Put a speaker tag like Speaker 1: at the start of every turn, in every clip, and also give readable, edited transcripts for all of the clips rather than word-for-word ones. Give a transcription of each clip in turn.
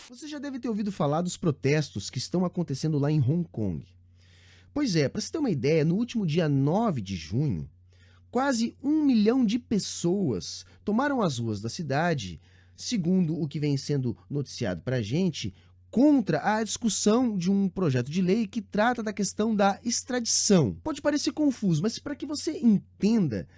Speaker 1: Você já deve ter ouvido falar dos protestos que estão acontecendo lá em Hong Kong. Pois é, para você ter uma ideia, no último dia 9 de junho, quase 1 milhão de pessoas tomaram as ruas da cidade, segundo o que vem sendo noticiado para a gente, contra a discussão de um projeto de lei que trata da questão da extradição. Pode parecer confuso, mas para que você entenda,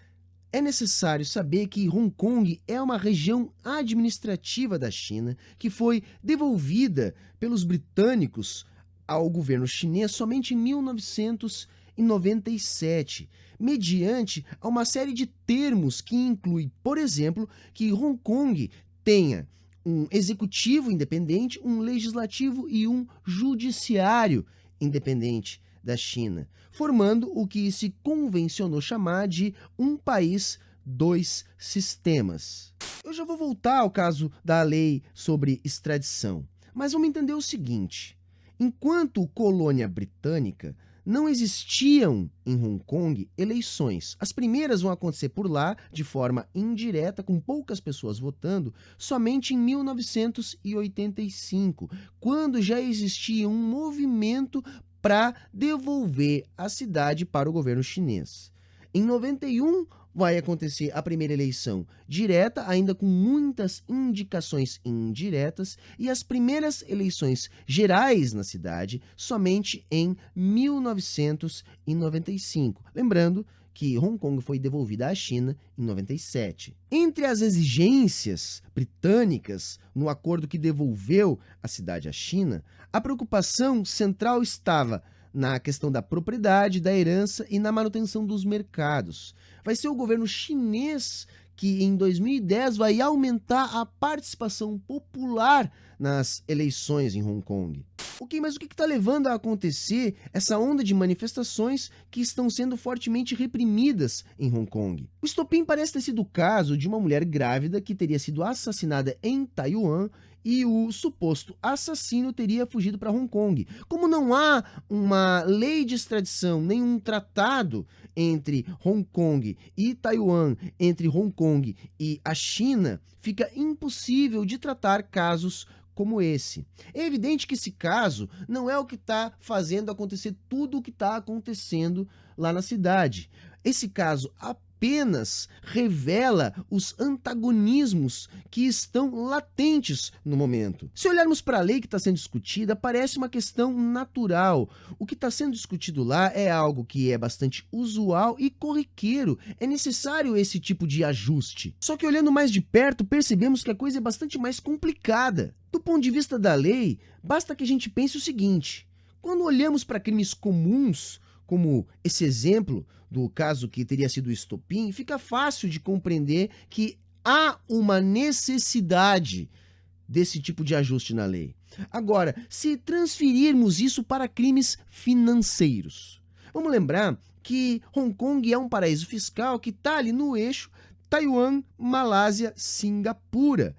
Speaker 1: é necessário saber que Hong Kong é uma região administrativa da China que foi devolvida pelos britânicos ao governo chinês somente em 1997, mediante a uma série de termos que inclui, por exemplo, que Hong Kong tenha um executivo independente, um legislativo e um judiciário independente da China, formando o que se convencionou chamar de um país, dois sistemas. Eu já vou voltar ao caso da lei sobre extradição, mas vamos entender o seguinte: enquanto colônia britânica, não existiam em Hong Kong eleições. As primeiras vão acontecer por lá, de forma indireta, com poucas pessoas votando, somente em 1985, quando já existia um movimento para devolver a cidade para o governo chinês. Em 91, vai acontecer a primeira eleição direta, ainda com muitas indicações indiretas, e as primeiras eleições gerais na cidade somente em 1995. Lembrando que Hong Kong foi devolvida à China em 97. Entre as exigências britânicas no acordo que devolveu a cidade à China, a preocupação central estava na questão da propriedade, da herança e na manutenção dos mercados. Vai ser o governo chinês que em 2010 vai aumentar a participação popular nas eleições em Hong Kong. Ok, mas o que está levando a acontecer essa onda de manifestações que estão sendo fortemente reprimidas em Hong Kong? O estopim parece ter sido o caso de uma mulher grávida que teria sido assassinada em Taiwan e o suposto assassino teria fugido para Hong Kong. Como não há uma lei de extradição, nem um tratado entre Hong Kong e Taiwan, entre Hong Kong e a China, fica impossível de tratar casos como esse. É evidente que esse caso não é o que está fazendo acontecer tudo o que está acontecendo lá na cidade. Esse caso apenas revela os antagonismos que estão latentes no momento. Se olharmos para a lei que está sendo discutida, parece uma questão natural. O que está sendo discutido lá é algo que é bastante usual e corriqueiro. É necessário esse tipo de ajuste. Só que olhando mais de perto, percebemos que a coisa é bastante mais complicada. Do ponto de vista da lei, basta que a gente pense o seguinte: quando olhamos para crimes comuns, como esse exemplo do caso que teria sido o estopim, fica fácil de compreender que há uma necessidade desse tipo de ajuste na lei. Agora, se transferirmos isso para crimes financeiros, vamos lembrar que Hong Kong é um paraíso fiscal que está ali no eixo Taiwan, Malásia, Singapura.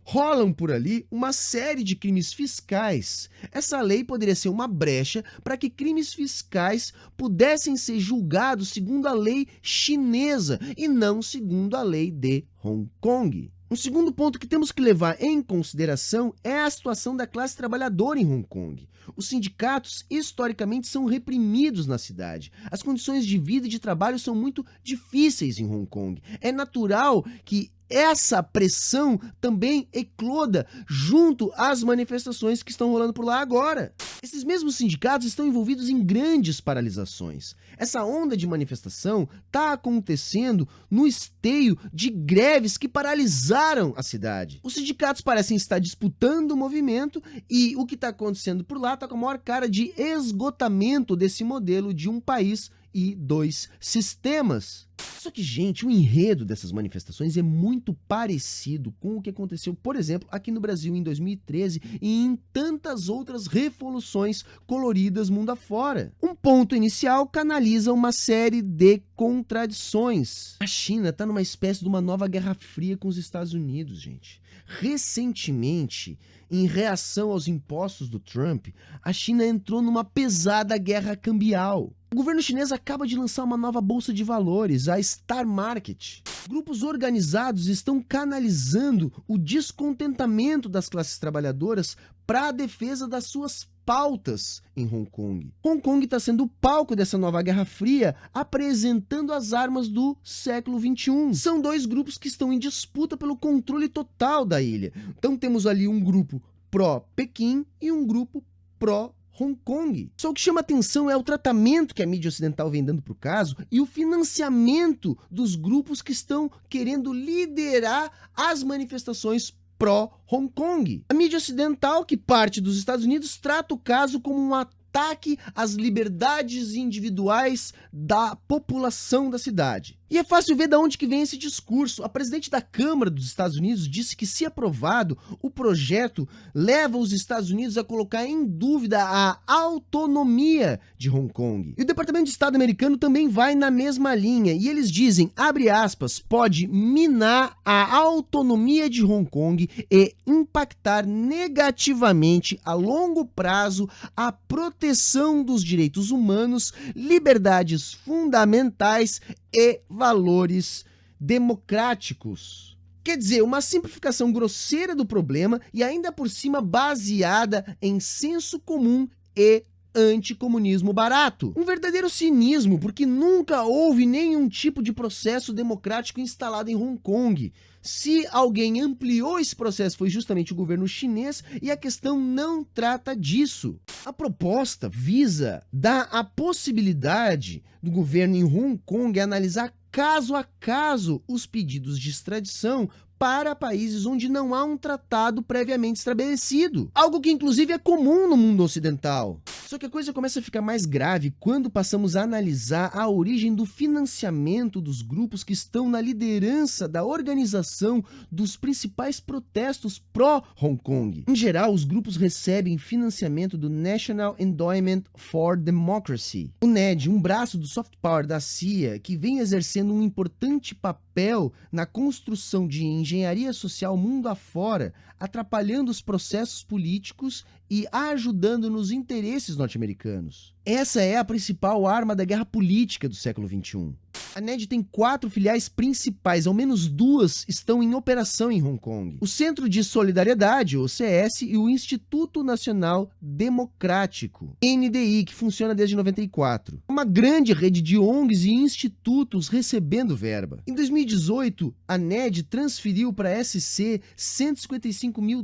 Speaker 1: Rolam por ali uma série de crimes fiscais. Essa lei poderia ser uma brecha para que crimes fiscais pudessem ser julgados segundo a lei chinesa e não segundo a lei de Hong Kong. Um segundo ponto que temos que levar em consideração é a situação da classe trabalhadora em Hong Kong. Os sindicatos, historicamente, são reprimidos na cidade. As condições de vida e de trabalho são muito difíceis em Hong Kong. É natural que essa pressão também ecloda junto às manifestações que estão rolando por lá agora. Esses mesmos sindicatos estão envolvidos em grandes paralisações. Essa onda de manifestação está acontecendo no esteio de greves que paralisaram a cidade. Os sindicatos parecem estar disputando o movimento e o que está acontecendo por lá está com a maior cara de esgotamento desse modelo de um país e dois sistemas. Só que, gente, o enredo dessas manifestações é muito parecido com o que aconteceu, por exemplo, aqui no Brasil em 2013 e em tantas outras revoluções coloridas mundo afora. Um ponto inicial canaliza uma série de contradições. A China está numa espécie de uma nova Guerra Fria com os Estados Unidos, gente. Recentemente, em reação aos impostos do Trump, a China entrou numa pesada guerra cambial. O governo chinês acaba de lançar uma nova bolsa de valores, a Star Market. Grupos organizados estão canalizando o descontentamento das classes trabalhadoras para a defesa das suas pautas em Hong Kong. Hong Kong está sendo o palco dessa nova Guerra Fria, apresentando as armas do século XXI. São dois grupos que estão em disputa pelo controle total da ilha. Então temos ali um grupo pró-Pequim e um grupo pró-Hong Kong. Só o que chama atenção é o tratamento que a mídia ocidental vem dando para o caso e o financiamento dos grupos que estão querendo liderar as manifestações pró-Hong Kong. A mídia ocidental, que parte dos Estados Unidos, trata o caso como um ataque às liberdades individuais da população da cidade. E é fácil ver de onde que vem esse discurso. A presidente da Câmara dos Estados Unidos disse que, se aprovado, o projeto leva os Estados Unidos a colocar em dúvida a autonomia de Hong Kong. E o Departamento de Estado americano também vai na mesma linha. E eles dizem, abre aspas, pode minar a autonomia de Hong Kong e impactar negativamente a longo prazo a proteção dos direitos humanos, liberdades fundamentais e valores democráticos. Quer dizer, uma simplificação grosseira do problema e ainda por cima baseada em senso comum e anticomunismo barato. Um verdadeiro cinismo, porque nunca houve nenhum tipo de processo democrático instalado em Hong Kong. Se alguém ampliou esse processo foi justamente o governo chinês e a questão não trata disso. A proposta visa dar a possibilidade do governo em Hong Kong analisar caso a caso os pedidos de extradição para países onde não há um tratado previamente estabelecido. Algo que inclusive é comum no mundo ocidental. Só que a coisa começa a ficar mais grave quando passamos a analisar a origem do financiamento dos grupos que estão na liderança da organização dos principais protestos pró-Hong Kong. Em geral, os grupos recebem financiamento do National Endowment for Democracy, o NED, um braço do soft power da CIA que vem exercendo um importante papel na construção de engenharia social mundo afora, atrapalhando os processos políticos e ajudando nos interesses norte-americanos. Essa é a principal arma da guerra política do século XXI. A NED tem 4 filiais principais, ao menos 2 estão em operação em Hong Kong. O Centro de Solidariedade, o CS, e o Instituto Nacional Democrático, NDI, que funciona desde 94. Uma grande rede de ONGs e institutos recebendo verba. Em 2018, a NED transferiu para a SC $155 mil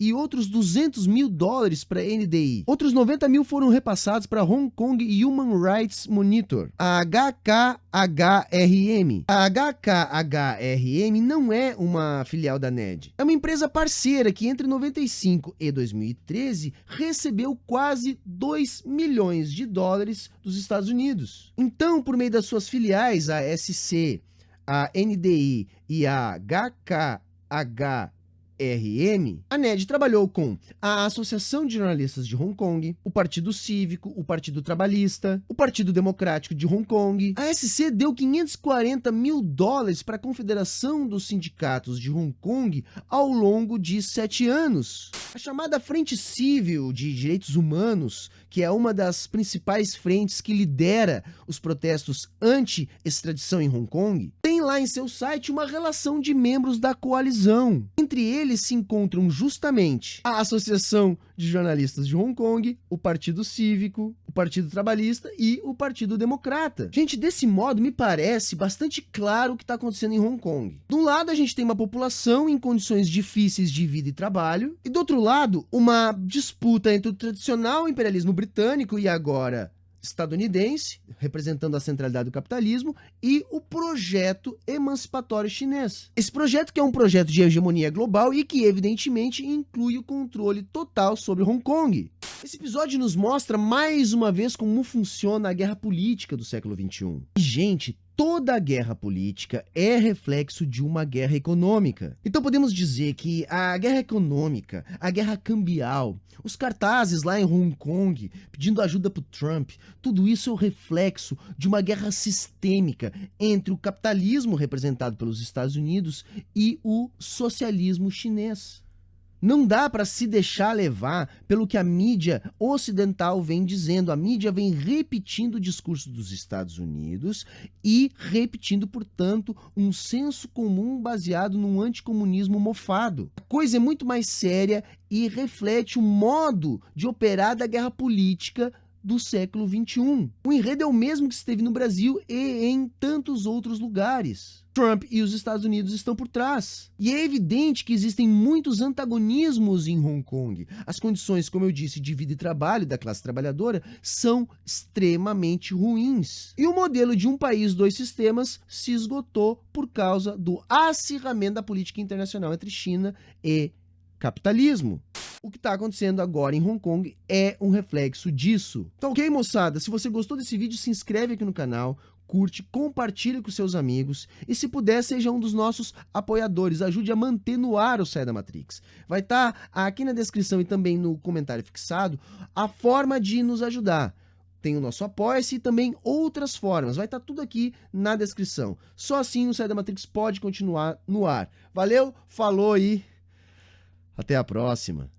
Speaker 1: e outros $200 mil para a NDI. Outros 90 mil foram repassados para Hong Kong Human Rights Monitor, a HKHRM. A HKHRM não é uma filial da NED. É uma empresa parceira que entre 95 e 2013 recebeu quase $2 milhões dos Estados Unidos. Então, por meio das suas filiais, a SC, a NDI e a HKHRM, a NED trabalhou com a Associação de Jornalistas de Hong Kong, o Partido Cívico, o Partido Trabalhista, o Partido Democrático de Hong Kong. A SC deu $540 mil para a Confederação dos Sindicatos de Hong Kong ao longo de 7 anos. A chamada Frente Civil de Direitos Humanos, que é uma das principais frentes que lidera os protestos anti-extradição em Hong Kong, tem lá em seu site uma relação de membros da coalizão. Entre eles se encontram justamente a Associação de Jornalistas de Hong Kong, o Partido Cívico, o Partido Trabalhista e o Partido Democrata. Gente, desse modo me parece bastante claro o que está acontecendo em Hong Kong. De um lado, a gente tem uma população em condições difíceis de vida e trabalho, e do outro lado, uma disputa entre o tradicional imperialismo britânico e agora estadunidense, representando a centralidade do capitalismo, e o projeto emancipatório chinês. Esse projeto que é um projeto de hegemonia global e que evidentemente inclui o controle total sobre Hong Kong. Esse episódio nos mostra mais uma vez como funciona a guerra política do século XXI. E, gente, toda guerra política é reflexo de uma guerra econômica. Então podemos dizer que a guerra econômica, a guerra cambial, os cartazes lá em Hong Kong pedindo ajuda para o Trump, tudo isso é o reflexo de uma guerra sistêmica entre o capitalismo representado pelos Estados Unidos e o socialismo chinês. Não dá para se deixar levar pelo que a mídia ocidental vem dizendo. A mídia vem repetindo o discurso dos Estados Unidos e repetindo, portanto, um senso comum baseado num anticomunismo mofado. A coisa é muito mais séria e reflete o modo de operar da guerra política do século XXI. O enredo é o mesmo que esteve no Brasil e em tantos outros lugares. Trump e os Estados Unidos estão por trás. E é evidente que existem muitos antagonismos em Hong Kong. As condições, como eu disse, de vida e trabalho da classe trabalhadora são extremamente ruins. E o modelo de um país, dois sistemas se esgotou por causa do acirramento da política internacional entre China e capitalismo. O que está acontecendo agora em Hong Kong é um reflexo disso. Então, ok, moçada? Se você gostou desse vídeo, se inscreve aqui no canal, curte, compartilha com seus amigos e, se puder, seja um dos nossos apoiadores. Ajude a manter no ar o Saia da Matrix. Vai estar aqui na descrição e também no comentário fixado a forma de nos ajudar. Tem o nosso Apoia-se e também outras formas. Vai estar tudo aqui na descrição. Só assim o Saia da Matrix pode continuar no ar. Valeu, falou e até a próxima.